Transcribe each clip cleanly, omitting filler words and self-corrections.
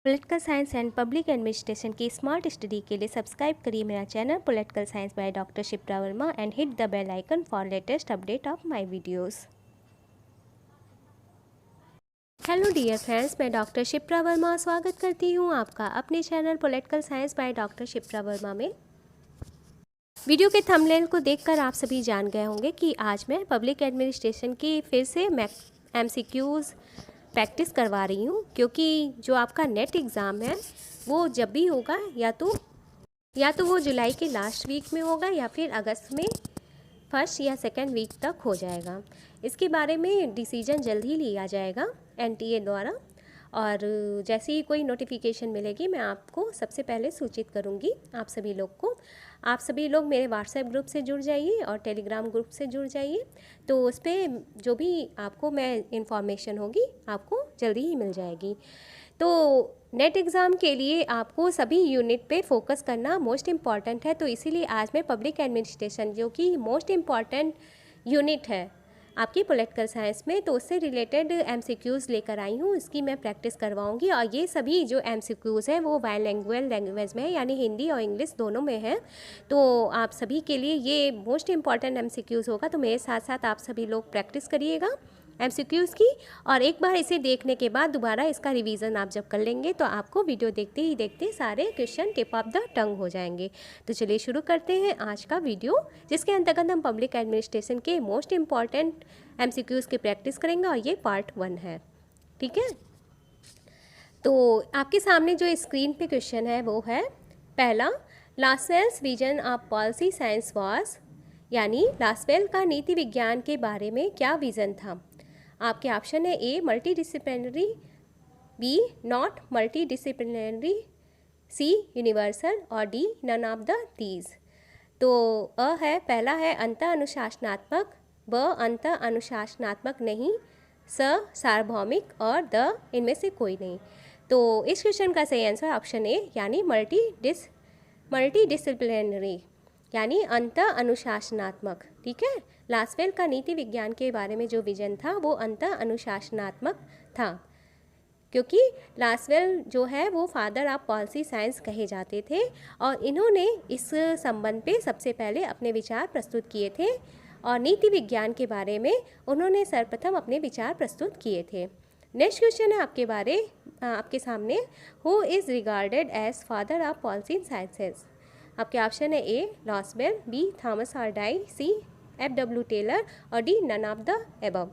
Political science and public administration की smart study के लिए सब्सक्राइब करिए मेरा channel political science by doctor Shipra Verma and hit the bell icon for latest update of my videos. Hello dear friends, मैं doctor Shipra Verma स्वागत करती हूँ आपका अपने channel political science by doctor Shipra Verma में। वीडियो के थंबनेल को देखकर आप सभी जान गए होंगे कि आज मैं पब्लिक एडमिनिस्ट्रेशन की फिर से MCQs प्रैक्टिस करवा रही हूँ, क्योंकि जो आपका नेट एग्ज़ाम है वो जब भी होगा या तो वो जुलाई के लास्ट वीक में होगा या फिर अगस्त में फर्स्ट या सेकेंड वीक तक हो जाएगा। इसके बारे में डिसीजन जल्द ही लिया जाएगा NTA द्वारा, और जैसे ही कोई नोटिफिकेशन मिलेगी मैं आपको सबसे पहले सूचित करूंगी आप सभी लोग को। आप सभी लोग मेरे व्हाट्सएप ग्रुप से जुड़ जाइए और टेलीग्राम ग्रुप से जुड़ जाइए, तो उस पर जो भी आपको मैं इन्फॉर्मेशन होगी आपको जल्दी ही मिल जाएगी। तो नेट एग्ज़ाम के लिए आपको सभी यूनिट पे फोकस करना मोस्ट इम्पॉर्टेंट है, तो इसीलिए आज मैं पब्लिक एडमिनिस्ट्रेशन जो कि मोस्ट इम्पॉर्टेंट यूनिट है आपकी पॉलिटिकल साइंस में, तो उससे रिलेटेड MCQs लेकर आई हूँ। इसकी मैं प्रैक्टिस करवाऊँगी और ये सभी जो MCQs हैं वो बायलैंग्वेज लैंग्वेज में है, यानी हिंदी और इंग्लिश दोनों में है। तो आप सभी के लिए ये मोस्ट इम्पॉर्टेंट MCQs होगा, तो मेरे साथ साथ आप सभी लोग प्रैक्टिस करिएगा MCQs की। और एक बार इसे देखने के बाद दोबारा इसका रिवीजन आप जब कर लेंगे तो आपको वीडियो देखते ही देखते सारे question tip of the tongue हो जाएंगे। तो चलिए शुरू करते हैं आज का वीडियो, जिसके अंतर्गत हम पब्लिक एडमिनिस्ट्रेशन के मोस्ट इम्पॉर्टेंट MCQs की प्रैक्टिस करेंगे, और ये पार्ट 1 है। ठीक है, तो आपके सामने जो स्क्रीन पे क्वेश्चन है वो है पहला, Lasswell's vision of policy science was, यानी लासवेल का नीति विज्ञान के बारे में क्या विज़न था। आपके ऑप्शन है A multidisciplinary, B not multidisciplinary, C universal और D none of the these. तो पहला है अंत अनुशासनात्मक, ब अंत अनुशासनात्मक नहीं, स सार्वभौमिक और द इनमें से कोई नहीं। तो इस क्वेश्चन का सही आंसर ऑप्शन ए यानी मल्टी डिसिप्लिनरी यानी अंत अनुशासनात्मक। ठीक है, लासवेल का नीति विज्ञान के बारे में जो विजन था वो अंत अनुशासनात्मक था, क्योंकि लासवेल जो है वो फादर ऑफ पॉलिसी साइंस कहे जाते थे, और इन्होंने इस संबंध पे सबसे पहले अपने विचार प्रस्तुत किए थे, और नीति विज्ञान के बारे में उन्होंने सर्वप्रथम अपने विचार प्रस्तुत किए थे। नेक्स्ट क्वेश्चन है आपके सामने, who is regarded as father of policy sciences. आपके ऑप्शन है A Lasswell, B Thomas R Dye, C F.W. Taylor और D none of the above.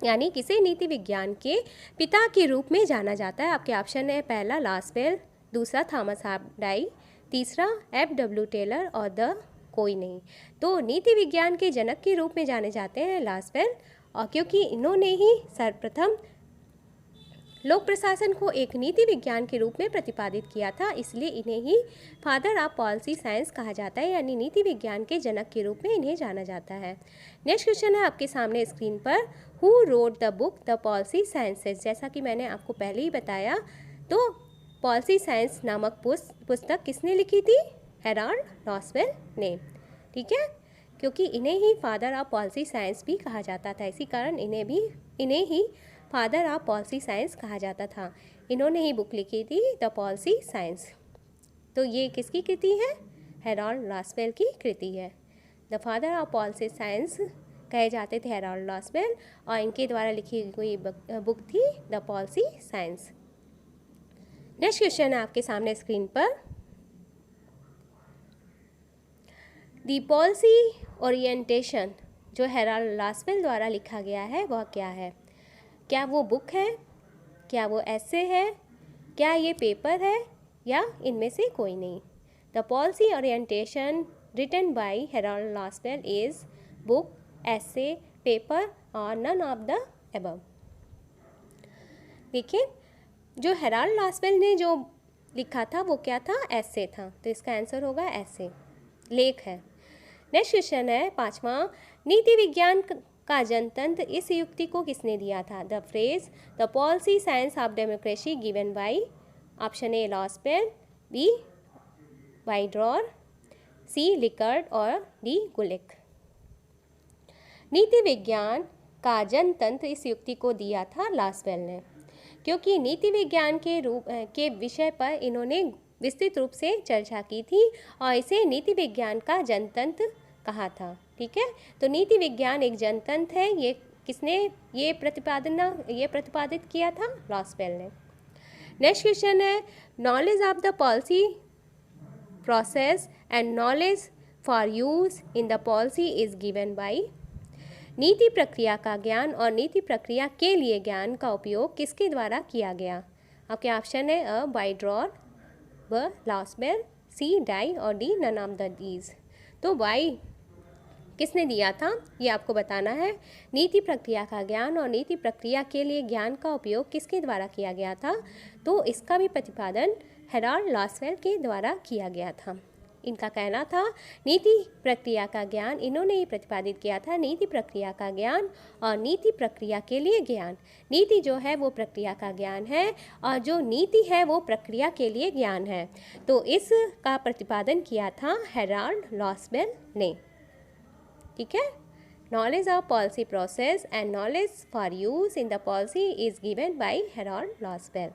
यानी किसे नीति विज्ञान के पिता के रूप में जाना जाता है। आपके ऑप्शन है पहला लासवेल, दूसरा थॉमस हार्डाई, तीसरा F.W. टेलर और द कोई नहीं। तो नीति विज्ञान के जनक के रूप में जाने जाते हैं लासवेल, और क्योंकि इन्होंने ही सर्वप्रथम लोक प्रशासन को एक नीति विज्ञान के रूप में प्रतिपादित किया था, इसलिए इन्हें ही फादर ऑफ पॉलिसी साइंस कहा जाता है, यानी नीति विज्ञान के जनक के रूप में इन्हें जाना जाता है। नेक्स्ट क्वेश्चन है आपके सामने स्क्रीन पर, who wrote the book the policy sciences. जैसा कि मैंने आपको पहले ही बताया, तो पॉलिसी साइंस नामक पुस्तक किसने लिखी थी, हेराल्ड लासवेल ने। ठीक है, क्योंकि इन्हें ही फादर ऑफ पॉलिसी साइंस भी कहा जाता था, इसी कारण इन्हें ही फादर ऑफ पॉलिसी साइंस कहा जाता था। इन्होंने ही बुक लिखी थी द पॉलिसी साइंस। तो ये किसकी कृति है, हेराल्ड लासवेल की कृति है। The father of policy science कहे जाते थे हेराल्ड लासवेल, और इनके द्वारा लिखी हुई बुक थी the policy science. Next question है आपके सामने स्क्रीन पर, द पॉलिसी ओरिएंटेशन जो हेराल्ड लासवेल द्वारा लिखा गया है वह क्या है। क्या वो बुक है, क्या वो ऐसे है, क्या ये पेपर है, या इनमें से कोई नहीं। The policy orientation written by Harold Lasswell is book, ऐसे, पेपर और नन ऑफ द एबव। देखिए, जो हेराल्ड लासवेल ने जो लिखा था वो क्या था, ऐसे था, तो इसका आंसर होगा ऐसे, लेख है। नेक्स्ट क्वेश्चन है पांचवा, नीति विज्ञान का जनतंत्र इस युक्ति को किसने दिया था। The phrase the policy science of democracy given by, option A Lasswell, B Y Dror, C Likert और डी गुलिक। नीति विज्ञान का जनतंत्र इस युक्ति को दिया था लासवेल ने। क्योंकि नीति विज्ञान के विषय पर इन्होंने विस्तृत रूप से चर्चा की थी और इसे नीति विज्ञान का जनतंत्र कहा था। ठीक है, तो नीति विज्ञान एक जनतंत्र है। ये किसने ये प्रतिपादित किया था? लॉसवेल ने। नेक्स्ट क्वेश्चन है, knowledge of the policy process and knowledge for use in the policy is given bye. नीति प्रक्रिया का ज्ञान और नीति प्रक्रिया के लिए ज्ञान का उपयोग किसके द्वारा किया गया? आपके ऑप्शन है A by Dror, B Lasswell, C Dye और D none of the these. तो बाय किसने दिया था ये आपको बताना है। नीति प्रक्रिया का ज्ञान और नीति प्रक्रिया के लिए ज्ञान का उपयोग किसके द्वारा किया गया था? तो इसका भी प्रतिपादन हेराल्ड लॉसवेल के द्वारा किया गया था। इनका कहना था नीति प्रक्रिया का ज्ञान, इन्होंने ही प्रतिपादित किया था नीति प्रक्रिया का ज्ञान और नीति प्रक्रिया के लिए ज्ञान। नीति जो है वो प्रक्रिया का ज्ञान है और जो नीति है वो प्रक्रिया के लिए ज्ञान है। तो इसका प्रतिपादन किया था हेराल्ड लॉसवेल ने। ठीक है, knowledge of policy process and knowledge for use in the policy is given bye Herald Lasswell.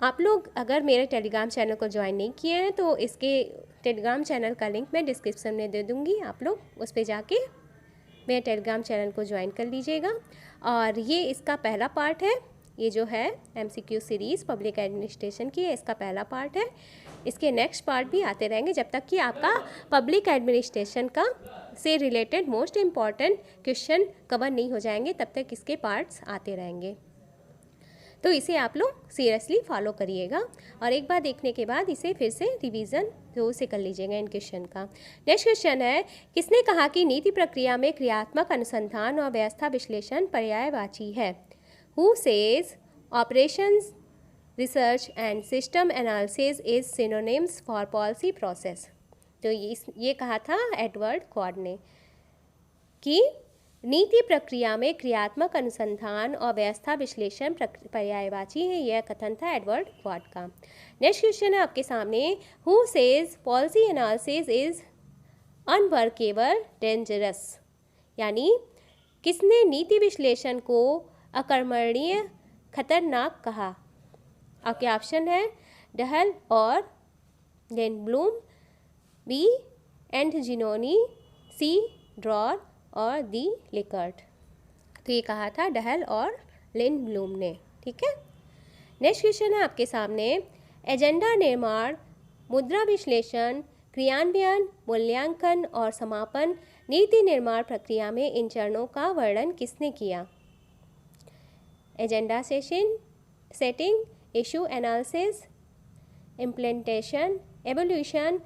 आप लोग अगर मेरे टेलीग्राम चैनल को ज्वाइन नहीं किए हैं तो इसके टेलीग्राम चैनल का लिंक मैं डिस्क्रिप्शन में दे दूँगी, आप लोग उस पर जाके मेरे टेलीग्राम चैनल को ज्वाइन कर लीजिएगा। और ये इसका पहला पार्ट है, ये जो है MCQ सीरीज़ पब्लिक एडमिनिस्ट्रेशन की है, इसका पहला पार्ट है। इसके नेक्स्ट पार्ट भी आते रहेंगे जब तक कि आपका पब्लिक एडमिनिस्ट्रेशन का से related most important question cover नहीं हो जाएंगे, तब तक इसके पार्ट्स आते रहेंगे। तो इसे आप लोग सीरियसली फॉलो करिएगा और एक बार देखने के बाद इसे फिर से रिवीजन जोर से कर लीजिएगा इन क्वेश्चन का। नेक्स्ट क्वेश्चन है, किसने कहा कि नीति प्रक्रिया में क्रियात्मक अनुसंधान और व्यवस्था विश्लेषण पर्यायवाची है? Who says operations research and system analysis is synonyms for policy process. तो ये कहा था एडवर्ड क्वाड ने कि नीति प्रक्रिया में क्रियात्मक अनुसंधान और व्यवस्था विश्लेषण पर्यायवाची है। यह कथन था एडवर्ड क्वाड का। नेक्स्ट क्वेश्चन है आपके सामने, who says policy analysis is unworkable dangerous, यानी किसने नीति विश्लेषण को अकर्मणीय खतरनाक कहा? आपके ऑप्शन है डहल और लेनब्लूम, बी एंटजिनोनी, सी ड्रॉर और दी लिकर्ट। तो ये कहा था डहल और लेनब्लूम ने। ठीक है, नेक्स्ट क्वेश्चन है आपके सामने, एजेंडा निर्माण, मुद्रा विश्लेषण, क्रियान्वयन, मूल्यांकन और समापन नीति निर्माण प्रक्रिया में इन चरणों का वर्णन किसने किया? Agenda setting, issue analysis, implementation, evolution,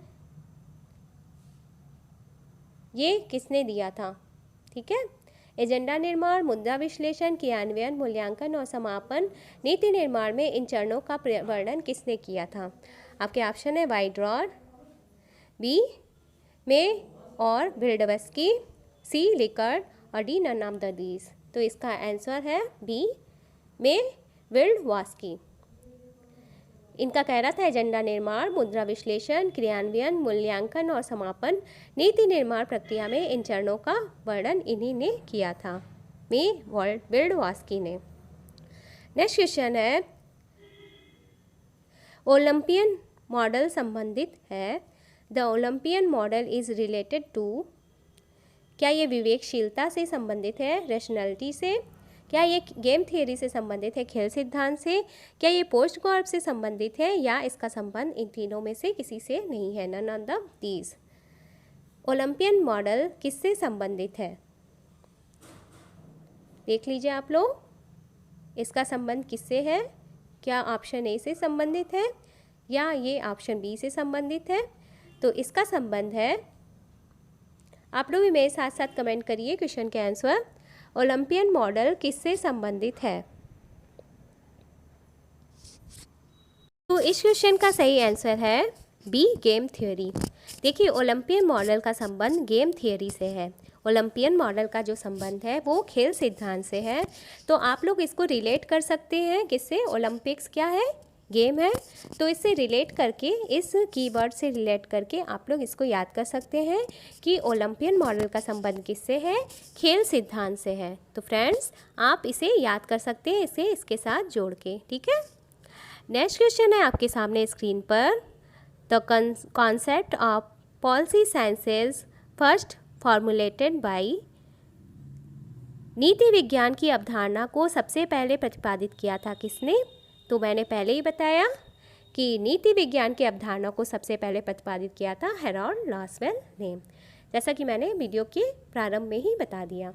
ये किसने दिया था? ठीक है, एजेंडा निर्माण, मुद्रा विश्लेषण, क्रियान्वयन, मूल्यांकन और समापन नीति निर्माण में इन चरणों का वर्णन किसने किया था? आपके ऑप्शन है वाई ड्रॉर, बी में और बिल्डवस्की, सी लिकर्ट और D none of the these. तो इसका आंसर है बी में विल्डवास्की। इनका कहना था एजेंडा निर्माण, मुद्रा विश्लेषण, क्रियान्वयन, मूल्यांकन और समापन नीति निर्माण प्रक्रिया में इन चरणों का वर्णन इन्हीं ने किया था, में विल्डवास्की ने। नेक्स्ट क्वेश्चन है, ओलंपियन मॉडल संबंधित है। The Olympian model is related to, क्या ये विवेकशीलता से संबंधित है, रैशनैलिटी से? क्या ये गेम थियरी से संबंधित है, खेल सिद्धांत से? क्या ये पोस्ट गॉर्ब से संबंधित है या इसका संबंध इन तीनों में से किसी से नहीं है? None of the these. Olympian model किससे संबंधित है? देख लीजिए आप लोग, इसका संबंध किससे है? क्या ऑप्शन ए से संबंधित है या ये ऑप्शन बी से संबंधित है? तो इसका संबंध है, आप लोग भी मेरे साथ साथ कमेंट करिए क्वेश्चन के आंसर। ओलंपियन मॉडल किससे संबंधित है? तो इस क्वेश्चन का सही आंसर है बी गेम थ्योरी। देखिए, ओलंपियन मॉडल का संबंध गेम थियरी से है। ओलंपियन मॉडल का जो संबंध है वो खेल सिद्धांत से है। तो आप लोग इसको रिलेट कर सकते हैं किससे? ओलंपिक्स क्या है? गेम है। तो इससे रिलेट करके, इस कीवर्ड से रिलेट करके आप लोग इसको याद कर सकते हैं कि ओलंपियन मॉडल का संबंध किससे है, खेल सिद्धांत से है। तो फ्रेंड्स आप इसे याद कर सकते हैं इसे इसके साथ जोड़ के, ठीक है। नेक्स्ट क्वेश्चन है आपके सामने स्क्रीन पर। The concept of policy sciences first formulated bye, नीति विज्ञान की अवधारणा को सबसे पहले प्रतिपादित किया था किसने? तो मैंने पहले ही बताया कि नीति विज्ञान की अवधारणा को सबसे पहले प्रतिपादित किया था हेरोल्ड लासवेल ने, जैसा कि मैंने वीडियो के प्रारंभ में ही बता दिया।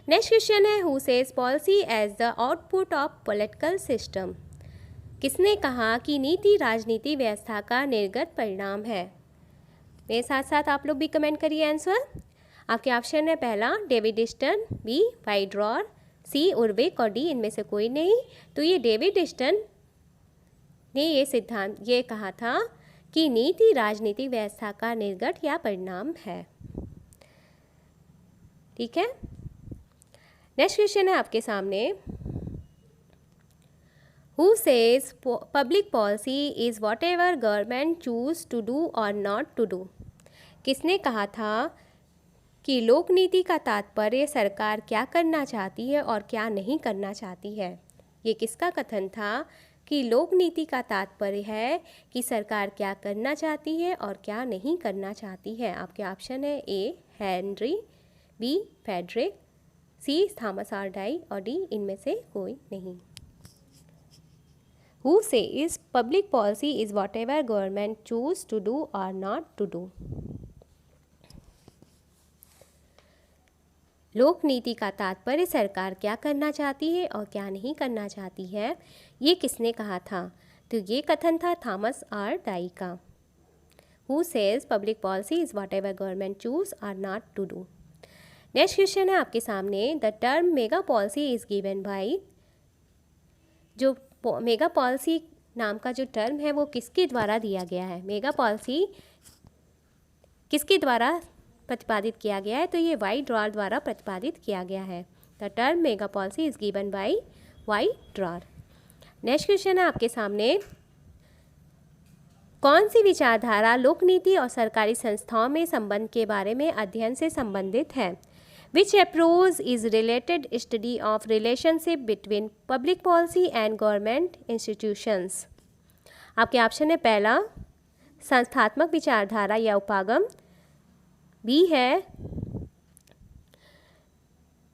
नेक्स्ट क्वेश्चन है who says policy as the output of political system, किसने कहा कि नीति राजनीति व्यवस्था का निर्गत परिणाम है? मेरे साथ साथ आप लोग भी कमेंट करिए आंसर। आपके ऑप्शन है पहला डेविड ईस्टन, बी वाइड्रॉर, सी उर्विक और डी इनमें से कोई नहीं। तो ये डेविड ईस्टन ने ये सिद्धांत ये कहा था कि नीति राजनीतिक व्यवस्था का निर्गत या परिणाम है, ठीक है। नेक्स्ट क्वेश्चन है आपके सामने, who says public policy is whatever government choose to do और नॉट टू डू, किसने कहा था कि लोक नीति का तात्पर्य सरकार क्या करना चाहती है और क्या नहीं करना चाहती है? ये किसका कथन था कि लोक नीति का तात्पर्य है कि सरकार क्या करना चाहती है और क्या नहीं करना चाहती है? आपके ऑप्शन है A Henry, B Frederick, C Thomas R Dye और डी इनमें से कोई नहीं। Who says public policy is whatever government choose to do और नॉट टू डू, लोक नीति का तात्पर्य सरकार क्या करना चाहती है और क्या नहीं करना चाहती है, ये किसने कहा था? तो ये कथन था थॉमस आर डाई का। Who says public policy is whatever government choose or not to do. Next question है आपके सामने, the term mega policy is given by, जो मेगा पॉलिसी नाम का जो टर्म है वो किसके द्वारा दिया गया है? मेगा पॉलिसी किसके द्वारा प्रतिपादित किया गया है? तो ये वाइड्रॉर द्वारा प्रतिपादित किया गया है। The term mega policy is given by Y Dror. Next question है आपके सामने, कौन सी विचारधारा लोकनीति और सरकारी संस्थाओं में संबंध के बारे में अध्ययन से संबंधित है? Which approach is related study of relationship between public policy and government institutions. आपके ऑप्शन है पहला संस्थात्मक विचारधारा या उपागम, बी है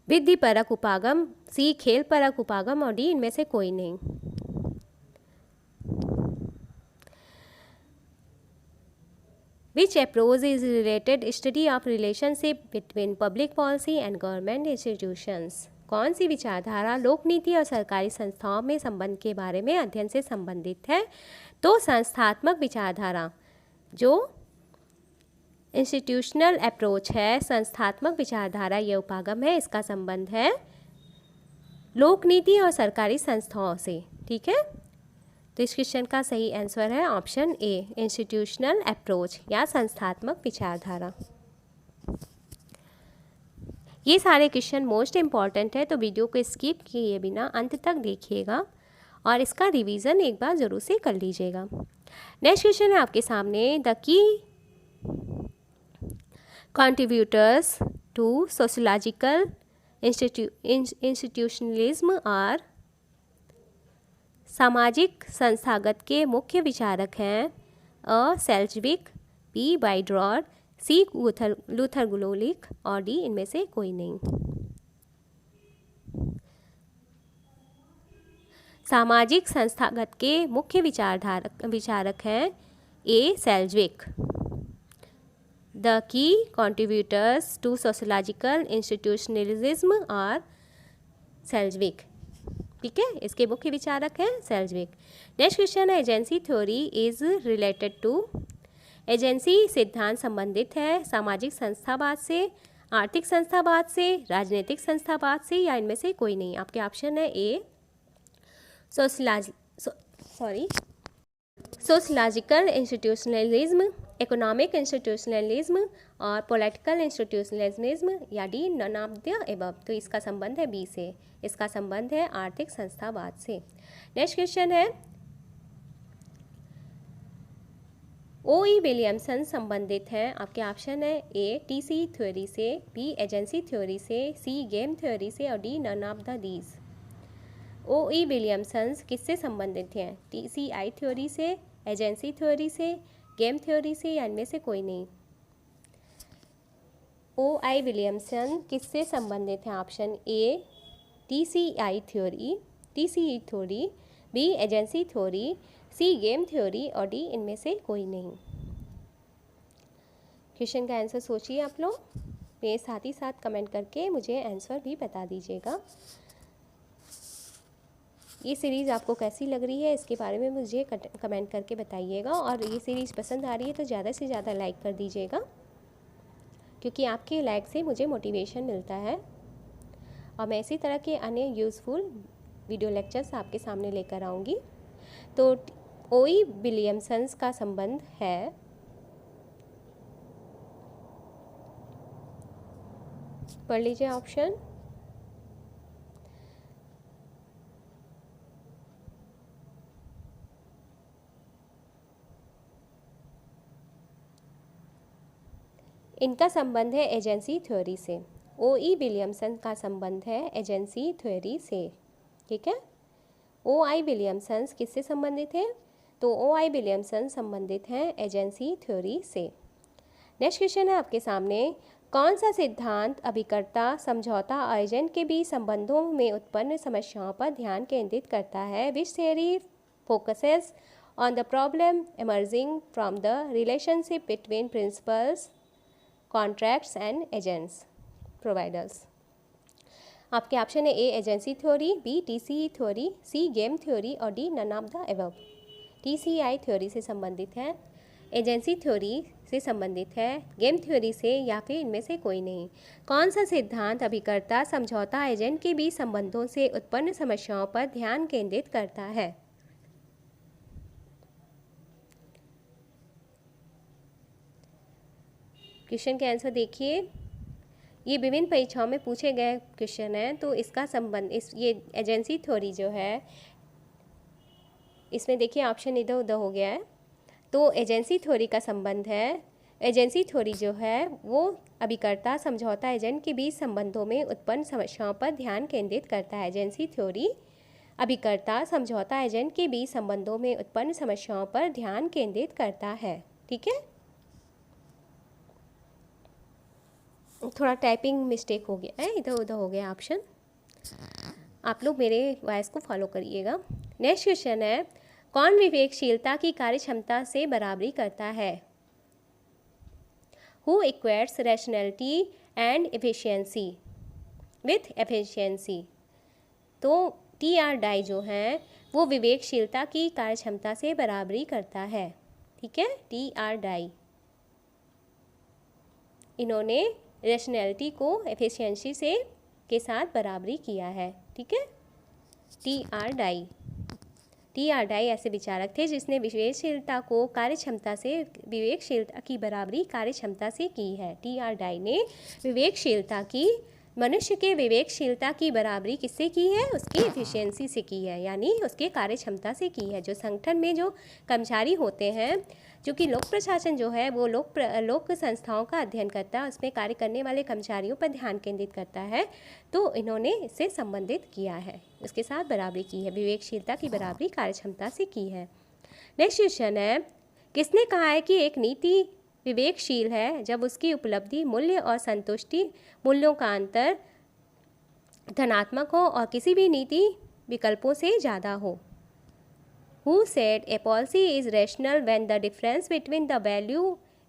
विधिपरक उपागम, सी खेल परक उपागम और डी इनमें से कोई नहीं। Which approach is related study of relationship between public policy and government institutions, कौन सी विचारधारा लोकनीति और सरकारी संस्थाओं में संबंध के बारे में अध्ययन से संबंधित है? तो संस्थात्मक विचारधारा जो इंस्टीट्यूशनल अप्रोच है, संस्थात्मक विचारधारा ये उपागम है, इसका संबंध है लोकनीति और सरकारी संस्थाओं से, ठीक है। तो इस क्वेश्चन का सही आंसर है ऑप्शन ए इंस्टीट्यूशनल अप्रोच या संस्थात्मक विचारधारा। ये सारे क्वेश्चन मोस्ट इम्पॉर्टेंट है, तो वीडियो को स्किप किए बिना अंत तक देखिएगा और इसका रिवीजन एक बार ज़रूर से कर लीजिएगा। नेक्स्ट क्वेश्चन है आपके सामने, the key contributors to sociological institutionalism are, सामाजिक संस्थागत के मुख्य विचारक हैं अ सेल्जविक, बी वाइड्रॉर, सी लूथर गुलोलिक और डी इनमें से कोई नहीं। सामाजिक संस्थागत के मुख्य विचारक हैं ए सेल्जविक। The key contributors to sociological institutionalism are सेल्जविक, ठीक है, इसके मुख्य विचारक हैं सेल्जविक। नेक्स्ट क्वेश्चन है agency theory is related to, agency सिद्धांत संबंधित है सामाजिक संस्थावाद से, आर्थिक संस्थावाद से, राजनीतिक संस्थावाद से या इनमें से कोई नहीं। आपके ऑप्शन है A sociological institutionalism, economic institutionalism और पॉलिटिकल इंस्टीट्यूशनलिज्म या D none of the above. तो इसका संबंध है बी से, इसका संबंध है आर्थिक संस्थावाद से। नेक्स्ट क्वेश्चन है ओ.ई. विलियमसन संबंधित हैं, आपके ऑप्शन है ए टीसी थ्योरी से, बी एजेंसी थ्योरी से, सी गेम थ्योरी से और D none of the these. O E. Williamson किससे संबंधित हैं? टीसीआई थ्योरी से, एजेंसी थ्योरी से, गेम थ्योरी से या इनमें से कोई नहीं। ओ.आई. विलियमसन किससे संबंधित हैं? Option A TCI theory, TCE theory, B agency theory, C game theory और डी इनमें से कोई नहीं। क्वेश्चन का आंसर सोचिए आप लोग, मेरे साथ ही साथ कमेंट करके मुझे आंसर भी बता दीजिएगा। ये सीरीज़ आपको कैसी लग रही है इसके बारे में मुझे कमेंट करके बताइएगा, और ये सीरीज़ पसंद आ रही है तो ज़्यादा से ज़्यादा लाइक कर दीजिएगा, क्योंकि आपके लाइक से मुझे मोटिवेशन मिलता है और मैं इसी तरह के अन्य यूज़फुल वीडियो लेक्चर्स आपके सामने लेकर आऊँगी। तो ओ.ई. विलियमसन का संबंध है पढ़ लीजिए ऑप्शन। इनका संबंध है एजेंसी थ्योरी से। ओ.ई. विलियमसन का संबंध है एजेंसी थ्योरी से, ठीक है। ओ.आई. विलियमसन किससे संबंधित है? तो ओ.आई. विलियमसन संबंधित हैं एजेंसी थ्योरी से। नेक्स्ट क्वेश्चन है आपके सामने, कौन सा सिद्धांत अभिकर्ता, समझौता और एजेंट के बीच संबंधों में उत्पन्न समस्याओं पर ध्यान केंद्रित करता है? Which theory focuses on the problem emerging from the relationship between principals, contracts and agents providers. आपके ऑप्शन है A agency theory, B TCE theory, C game theory और D none of the above. TCE theory से संबंधित है, agency theory से संबंधित है, game theory से, या फिर इनमें से कोई नहीं। कौन सा सिद्धांत अभिकर्ता, समझौता एजेंट के बीच संबंधों से उत्पन्न समस्याओं पर ध्यान केंद्रित करता है? क्वेश्चन के आंसर देखिए, ये विभिन्न परीक्षाओं में पूछे गए क्वेश्चन हैं, तो इसका संबंध ये एजेंसी थ्योरी जो है इसमें देखिए ऑप्शन इधर उधर हो गया है। तो एजेंसी थ्योरी का संबंध है, एजेंसी थ्योरी जो है वो अभिकर्ता, समझौता एजेंट के बीच संबंधों में उत्पन्न समस्याओं पर ध्यान केंद्रित करता है। एजेंसी थ्योरी अभिकर्ता, समझौता एजेंट के बीच संबंधों में उत्पन्न समस्याओं पर ध्यान केंद्रित करता है, ठीक है। थोड़ा टाइपिंग मिस्टेक हो गया है, इधर उधर हो गया ऑप्शन, आप लोग मेरे वॉइस को फॉलो करिएगा। नेक्स्ट क्वेश्चन है, कौन विवेकशीलता की कार्यक्षमता से बराबरी करता है? Who equates rationality and efficiency with efficiency? तो टी.आर. डाई जो हैं वो विवेकशीलता की कार्यक्षमता से बराबरी करता है, ठीक है। टी.आर. डाई इन्होंने रैशनैलिटी को एफिशिएंसी से के साथ बराबरी किया है, ठीक है। टी.आर. Die, TR. डाई ऐसे विचारक थे जिसने विवेकशीलता को कार्यक्षमता से, विवेकशीलता की बराबरी कार्यक्षमता से की है। टी.आर. डाई ने विवेकशीलता की, मनुष्य के विवेकशीलता की बराबरी किससे की है? उसकी एफिशिएंसी से की है, यानी उसके कार्यक्षमता से की है। जो संगठन में जो कर्मचारी होते हैं, जो कि लोक प्रशासन जो है वो लोक संस्थाओं का अध्ययन करता है, उसमें कार्य करने वाले कर्मचारियों पर ध्यान केंद्रित करता है, तो इन्होंने इससे संबंधित किया है, उसके साथ बराबरी की है, विवेकशीलता की बराबरी कार्यक्षमता से की है। नेक्स्ट क्वेश्चन है, किसने कहा है कि एक नीति विवेकशील है जब उसकी उपलब्धि मूल्य और संतुष्टि मूल्यों का अंतर धनात्मक हो और किसी भी नीति विकल्पों से ज़्यादा हो? Who said a policy is rational when the difference between the value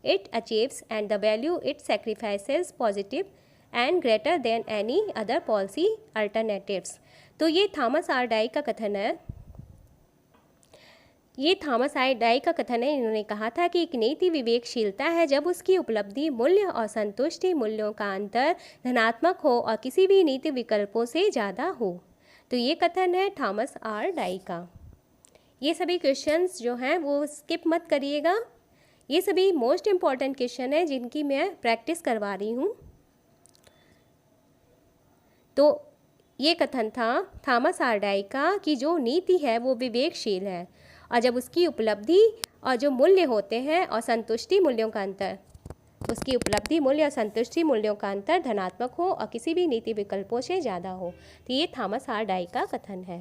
it achieves and the value it sacrifices positive and greater than any other policy alternatives? तो ये थॉमस आर डाई का कथन है, ये थॉमस आर डाई का कथन है। इन्होंने कहा था कि एक नीति विवेकशीलता है जब उसकी उपलब्धि मूल्य और संतुष्टि मूल्यों का अंतर धनात्मक हो और किसी भी नीति विकल्पों से ज़्यादा हो। तो ये कथन है थॉमस आर डाई का। ये सभी क्वेश्चंस जो हैं वो स्किप मत करिएगा, ये सभी मोस्ट इम्पॉर्टेंट क्वेश्चन है जिनकी मैं प्रैक्टिस करवा रही हूँ। तो ये कथन था थॉमस आर डाई का कि जो नीति है वो विवेकशील है और जब उसकी उपलब्धि और जो मूल्य होते हैं और संतुष्टि मूल्यों का अंतर, उसकी उपलब्धि मूल्य और संतुष्टि मूल्यों का अंतर धनात्मक हो और किसी भी नीति विकल्पों से ज़्यादा हो। तो ये थॉमस आर डाई का कथन है।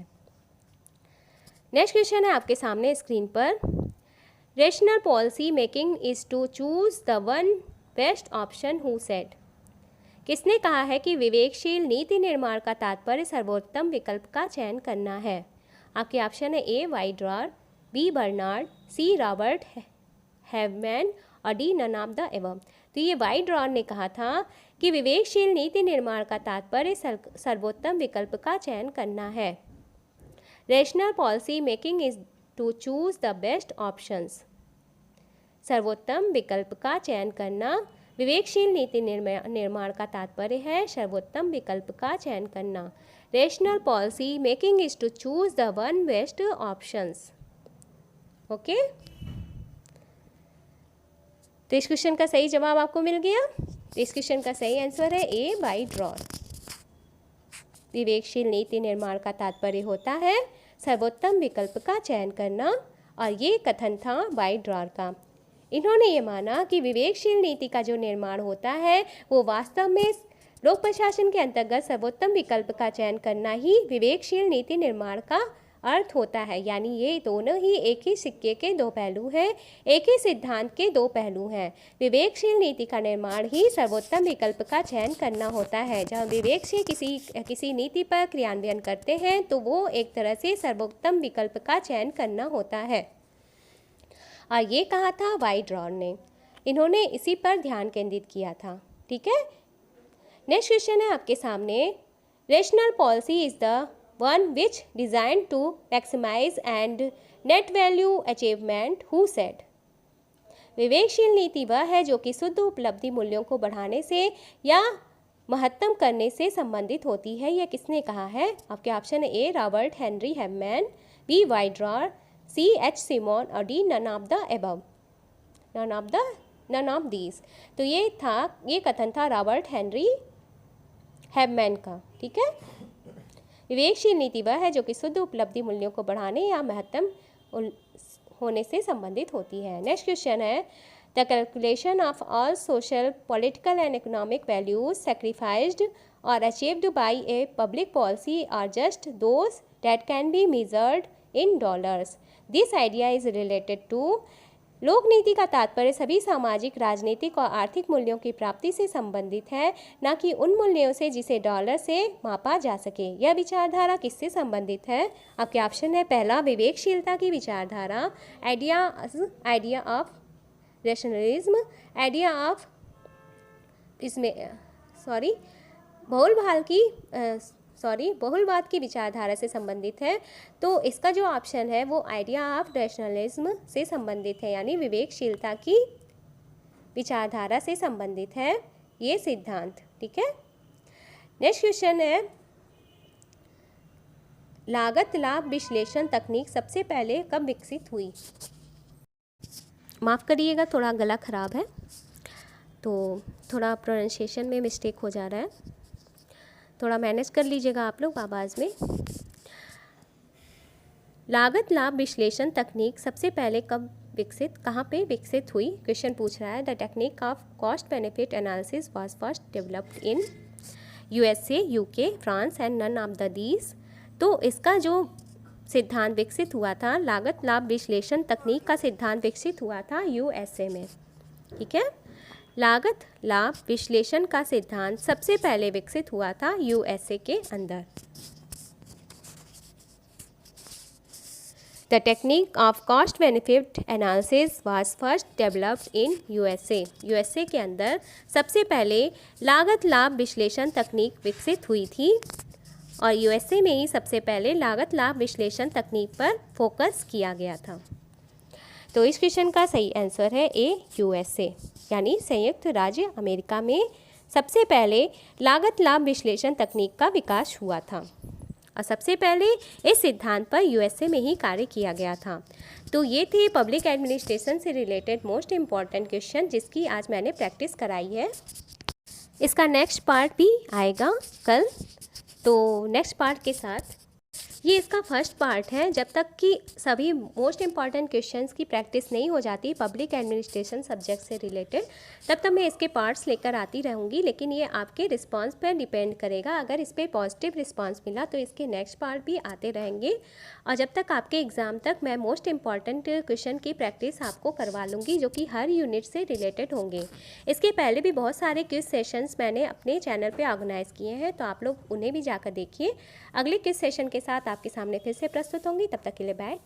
नेक्स्ट क्वेश्चन है आपके सामने स्क्रीन पर। Rational policy making is to choose the one best option who said. किसने कहा है कि विवेकशील नीति निर्माण का तात्पर्य सर्वोत्तम विकल्प का चयन करना है? आपके ऑप्शन है A Y Dror, B Bernard, C Robert Haveman और D none of the above. तो ये वाइड्रॉर ने कहा था कि विवेकशील नीति निर्माण का तात्पर्य सर्वोत्तम विकल्प का चयन करना है। Rational policy making is to choose the best options. सर्वोत्तम विकल्प का चयन करना, विवेकशील नीति निर्माण का तात्पर्य है सर्वोत्तम विकल्प का चयन करना। Rational policy making is to choose the one best options. Okay, तो इस क्वेश्चन का सही जवाब आपको मिल गया। तो इस क्वेश्चन का सही आंसर है ए वाइड्रॉर। विवेकशील नीति निर्माण का तात्पर्य होता है सर्वोत्तम विकल्प का चयन करना, और ये कथन था वाइड्रॉर का। इन्होंने ये माना कि विवेकशील नीति का जो निर्माण होता है वो वास्तव में लोक प्रशासन के अंतर्गत सर्वोत्तम विकल्प का चयन करना ही विवेकशील नीति निर्माण का अर्थ होता है। यानी ये दोनों ही एक ही सिक्के के दो पहलू हैं, एक ही सिद्धांत के दो पहलू हैं। विवेकशील नीति का निर्माण ही सर्वोत्तम विकल्प का चयन करना होता है। जहाँ विवेक से किसी नीति पर क्रियान्वयन करते हैं तो वो एक तरह से सर्वोत्तम विकल्प का चयन करना होता है। और ये कहा था वाइड्रॉर ने, इन्होंने इसी पर ध्यान केंद्रित किया था। ठीक है, नेक्स्ट क्वेश्चन है आपके सामने। Rational policy is the one which designed to maximize and net value achievement who said। विवेकशील नीति वह है जो कि शुद्ध उपलब्धि मूल्यों को बढ़ाने से या महत्तम करने से संबंधित होती है। यह किसने कहा है? आपके ऑप्शन है A Robert Henry Haveman, B Y Dror, C H Simon और D none of the above, none of these. तो ये कथन था रॉबर्ट हेनरी हैवमैन का। ठीक है, विवेकशील नीति वह है जो कि शुद्ध उपलब्धि मूल्यों को बढ़ाने या महत्तम होने से संबंधित होती है। नेक्स्ट क्वेश्चन है, the calculation of all social, political and economic values sacrificed और achieved by a public policy are just those that can be measured in dollars. This idea is related to. लोक नीति का तात्पर्य सभी सामाजिक, राजनीतिक और आर्थिक मूल्यों की प्राप्ति से संबंधित है, न कि उन मूल्यों से जिसे डॉलर से मापा जा सके। यह विचारधारा किससे संबंधित है? आपके ऑप्शन है पहला विवेकशीलता की विचारधारा, idea of rationalism, idea of बहुलवाद की विचारधारा से संबंधित है। तो इसका जो ऑप्शन है वो आइडिया ऑफ रैशनलिज्म से संबंधित है, यानी विवेकशीलता की विचारधारा से संबंधित है ये सिद्धांत। ठीक है, नेक्स्ट क्वेश्चन है, लागत लाभ विश्लेषण तकनीक सबसे पहले कब विकसित हुई? माफ़ करिएगा, थोड़ा गला खराब है तो थोड़ा प्रोनाउंसिएशन में मिस्टेक हो जा रहा है, थोड़ा मैनेज कर लीजिएगा आप लोग आवाज़ में। लागत लाभ विश्लेषण तकनीक सबसे पहले कहाँ पे विकसित हुई? क्वेश्चन पूछ रहा है। The technique of cost benefit analysis was first developed in USA, UK, France and none of the these. तो इसका जो सिद्धांत विकसित हुआ था, लागत लाभ विश्लेषण तकनीक का सिद्धांत विकसित हुआ था USA में। ठीक है, लागत लाभ विश्लेषण का सिद्धांत सबसे पहले विकसित हुआ था USA के अंदर। The technique of cost benefit analysis was first developed in USA के अंदर सबसे पहले लागत लाभ विश्लेषण तकनीक विकसित हुई थी, और USA में ही सबसे पहले लागत लाभ विश्लेषण तकनीक पर फोकस किया गया था। तो इस क्वेश्चन का सही आंसर है ए USA, यानी संयुक्त राज्य अमेरिका में सबसे पहले लागत लाभ विश्लेषण तकनीक का विकास हुआ था, और सबसे पहले इस सिद्धांत पर USA में ही कार्य किया गया था। तो ये थे पब्लिक एडमिनिस्ट्रेशन से रिलेटेड मोस्ट इम्पॉर्टेंट क्वेश्चन जिसकी आज मैंने प्रैक्टिस कराई है। इसका नेक्स्ट पार्ट भी आएगा कल, तो नेक्स्ट पार्ट के साथ ये इसका फर्स्ट पार्ट है। जब तक कि सभी मोस्ट इम्पॉर्टेंट क्वेश्चंस की प्रैक्टिस नहीं हो जाती पब्लिक एडमिनिस्ट्रेशन सब्जेक्ट से रिलेटेड, तब तक मैं इसके पार्ट्स लेकर आती रहूँगी। लेकिन ये आपके रिस्पांस पर डिपेंड करेगा। अगर इस पर पॉजिटिव रिस्पांस मिला तो इसके नेक्स्ट पार्ट भी आते रहेंगे। और जब तक आपके एग्ज़ाम तक मैं मोस्ट इम्पॉर्टेंट क्वेश्चन की प्रैक्टिस आपको करवा लूँगी, जो कि हर यूनिट से रिलेटेड होंगे। इसके पहले भी बहुत सारे क्विज सेशंस मैंने अपने चैनल पे ऑर्गेनाइज़ किए हैं, तो आप लोग उन्हें भी जाकर देखिए। अगले क्विज सेशन के साथ आपके सामने फिर से प्रस्तुत होंगी। तब तक के लिए बाय।